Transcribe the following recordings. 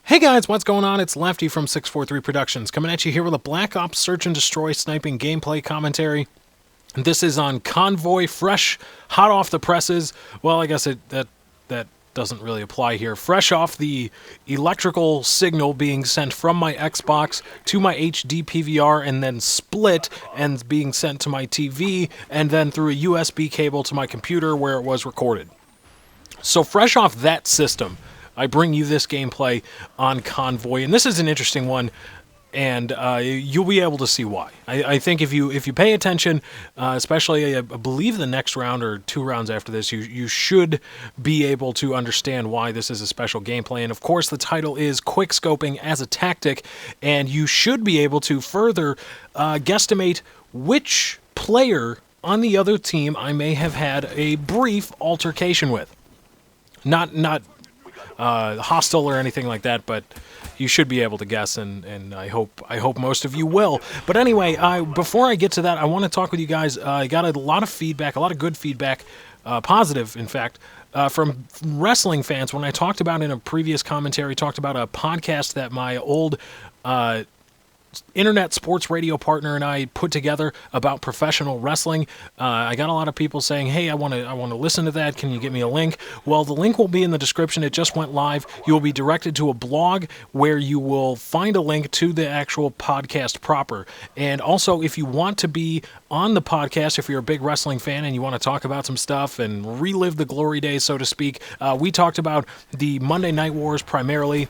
Hey guys, what's going on? It's Lefty from 643 Productions coming at you here with a Black Ops Search and Destroy sniping gameplay commentary. This is on Convoy, fresh, hot off the presses. Well, I guess that doesn't really apply here. Fresh off the electrical signal being sent from my Xbox to my HD PVR and then split and being sent to my TV and then through a USB cable to my computer where it was recorded. So fresh off that system, I bring you this gameplay on Convoy, and this is an interesting one, and you'll be able to see why. I think if you pay attention, especially I believe the next round or 2 rounds after this, you should be able to understand why this is a special gameplay. And of course, the title is Quickscoping as a Tactic, and you should be able to further guesstimate which player on the other team I may have had a brief altercation with. Not hostile or anything like that, but you should be able to guess, and I hope most of you will. But anyway, before I get to that, I want to talk with you guys. I got a lot of feedback, a lot of good feedback, positive, in fact, from wrestling fans. When I talked about in a previous commentary, talked about a podcast that my old internet sports radio partner and I put together about professional wrestling. I got a lot of people saying, hey, I want to listen to that. Can you get me a link? Well, the link will be in the description. It just went live. You will be directed to a blog where you will find a link to the actual podcast proper. And also, if you want to be on the podcast, if you're a big wrestling fan and you want to talk about some stuff and relive the glory days, so to speak, we talked about the Monday Night Wars primarily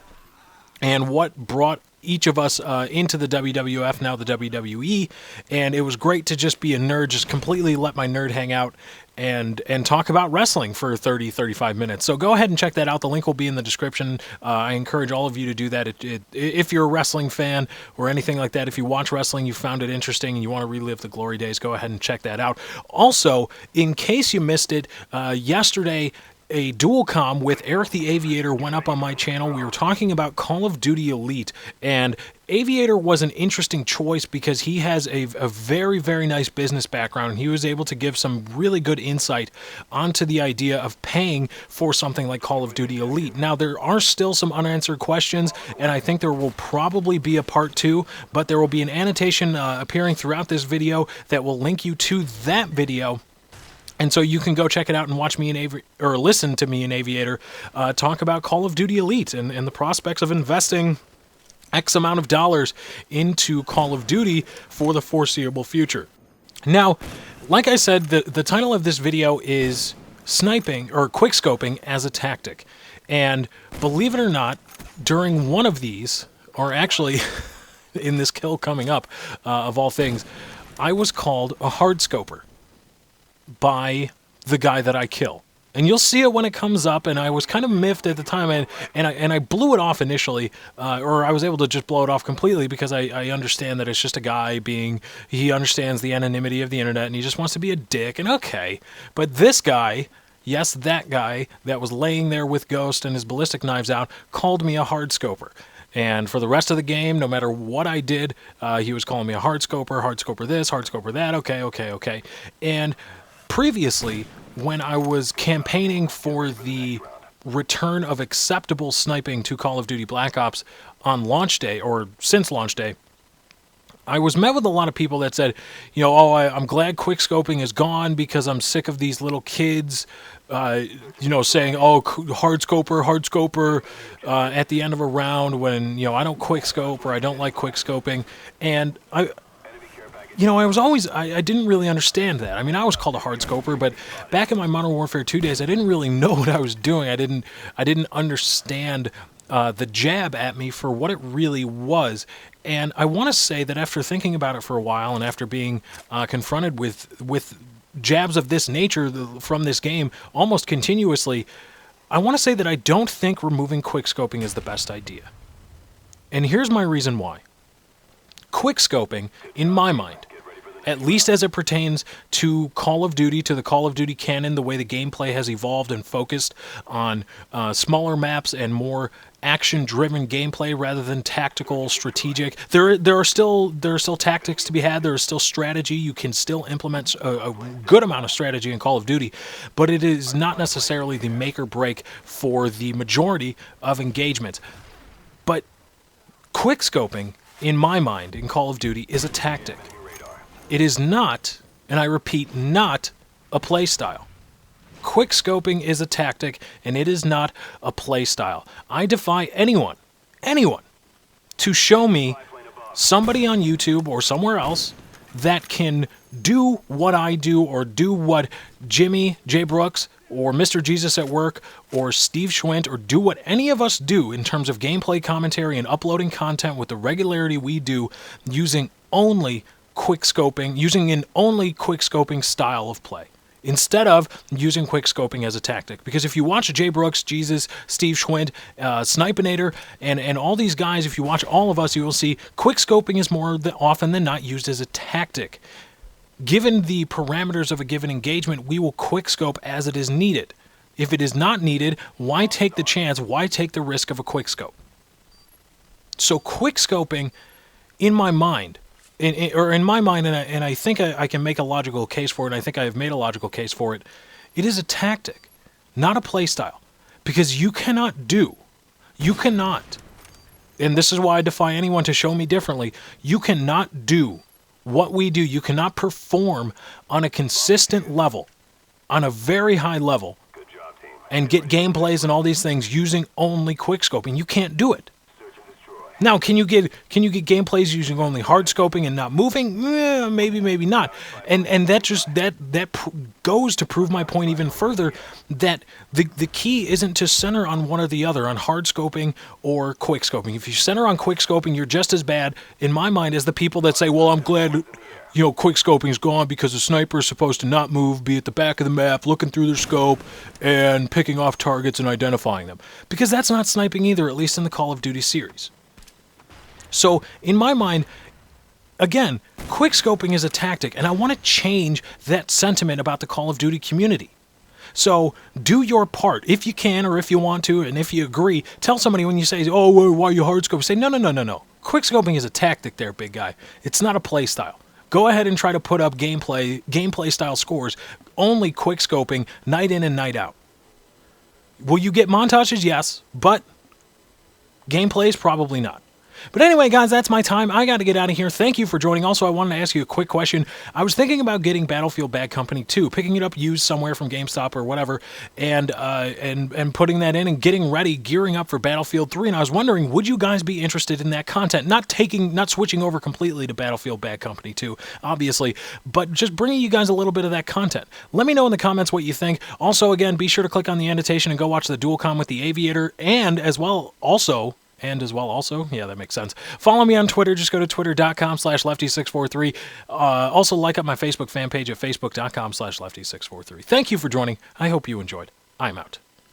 and what brought each of us into the WWF, now the WWE, and it was great to just be a nerd, just completely let my nerd hang out and talk about wrestling for 30-35 minutes. So go ahead and check that out. The link will be in the description. I encourage all of you to do that. If you're a wrestling fan or anything like that, if you watch wrestling, you found it interesting, and you want to relive the glory days, go ahead and check that out. Also, in case you missed it, yesterday, a dual com with Eric the Aviator went up on my channel. We were talking about Call of Duty Elite, and Aviator was an interesting choice because he has a very, very nice business background, and he was able to give some really good insight onto the idea of paying for something like Call of Duty Elite. Now, there are still some unanswered questions, and I think there will probably be a part 2, but there will be an annotation appearing throughout this video that will link you to that video. And so you can go check it out and watch me or listen to me and Aviator talk about Call of Duty Elite and the prospects of investing X amount of dollars into Call of Duty for the foreseeable future. Now, like I said, the title of this video is Sniping or Quickscoping as a Tactic. And believe it or not, during one of these, or actually in this kill coming up, of all things, I was called a hardscoper by the guy that I kill. And you'll see it when it comes up, and I was kind of miffed at the time, and I blew it off initially, or I was able to just blow it off completely because I understand that it's just a guy he understands the anonymity of the internet, and he just wants to be a dick, and okay. But this guy, yes, that guy that was laying there with Ghost and his ballistic knives out, called me a hardscoper. And for the rest of the game, no matter what I did, he was calling me a hardscoper this, hardscoper that, okay. And previously, when I was campaigning for the return of acceptable sniping to Call of Duty Black Ops on launch day, or since launch day, I was met with a lot of people that said, I'm glad quickscoping is gone because I'm sick of these little kids, saying, hardscoper, at the end of a round when, I don't quickscope or I don't like quickscoping. And I didn't really understand that. I mean, I was called a hardscoper, but back in my Modern Warfare 2 days, I didn't really know what I was doing. I didn't understand the jab at me for what it really was. And I want to say that after thinking about it for a while and after being confronted with jabs of this nature from this game almost continuously, I want to say that I don't think removing quickscoping is the best idea. And here's my reason why. Quickscoping, in my mind, at least as it pertains to Call of Duty, to the Call of Duty canon, the way the gameplay has evolved and focused on smaller maps and more action-driven gameplay rather than tactical, strategic. There are still tactics to be had. There is still strategy. You can still implement a good amount of strategy in Call of Duty, but it is not necessarily the make or break for the majority of engagements. But Quickscoping, in my mind, in Call of Duty, is a tactic. It is not, and I repeat, not a play style. Quickscoping is a tactic, and it is not a play style. I defy anyone, to show me somebody on YouTube or somewhere else that can do what I do or do what Jimmy J. Brooks or Mr. Jesus at Work or Steve Schwint or do what any of us do in terms of gameplay commentary and uploading content with the regularity we do using only quickscoping, using an only quickscoping style of play, instead of using quickscoping as a tactic. Because if you watch Jay Brooks, Jesus, Steve Schwint, Snipinator, and all these guys, if you watch all of us, you will see quickscoping is more often than not used as a tactic. Given the parameters of a given engagement, we will quickscope as it is needed. If it is not needed, why take the chance? Why take the risk of a quickscope? So quickscoping, in my mind, and I think I can make a logical case for it, and I think I have made a logical case for it, it is a tactic, not a play style. Because you cannot, and this is why I defy anyone to show me differently, you cannot do what we do, you cannot perform on a consistent level, on a very high level, and get gameplays and all these things using only quickscoping. You can't do it. Now, can you get gameplays using only hard scoping and not moving? Maybe, maybe not. And that goes to prove my point even further, that the key isn't to center on one or the other, on hard scoping or quick scoping. If you center on quick scoping, you're just as bad, in my mind, as the people that say, well, I'm glad quick scoping is gone because the sniper is supposed to not move, be at the back of the map, looking through their scope, and picking off targets and identifying them. Because that's not sniping either, at least in the Call of Duty series. So, in my mind, again, quickscoping is a tactic, and I want to change that sentiment about the Call of Duty community. So, do your part, if you can or if you want to, and if you agree. Tell somebody when you say, oh, well, why are you hardscoping? Say, no. Quickscoping is a tactic there, big guy. It's not a play style. Go ahead and try to put up gameplay style scores, only quickscoping, night in and night out. Will you get montages? Yes, but gameplays, probably not. But anyway, guys, that's my time. I got to get out of here. Thank you for joining. Also, I wanted to ask you a quick question. I was thinking about getting Battlefield Bad Company 2, picking it up used somewhere from GameStop or whatever, and putting that in and getting ready, gearing up for Battlefield 3. And I was wondering, would you guys be interested in that content? Not switching over completely to Battlefield Bad Company 2, obviously, but just bringing you guys a little bit of that content. Let me know in the comments what you think. Also, again, be sure to click on the annotation and go watch the Dualcom with the Aviator, and as well also, yeah, that makes sense. Follow me on Twitter. Just go to twitter.com/lefty643. Also, like up my Facebook fan page at facebook.com/lefty643. Thank you for joining. I hope you enjoyed. I'm out.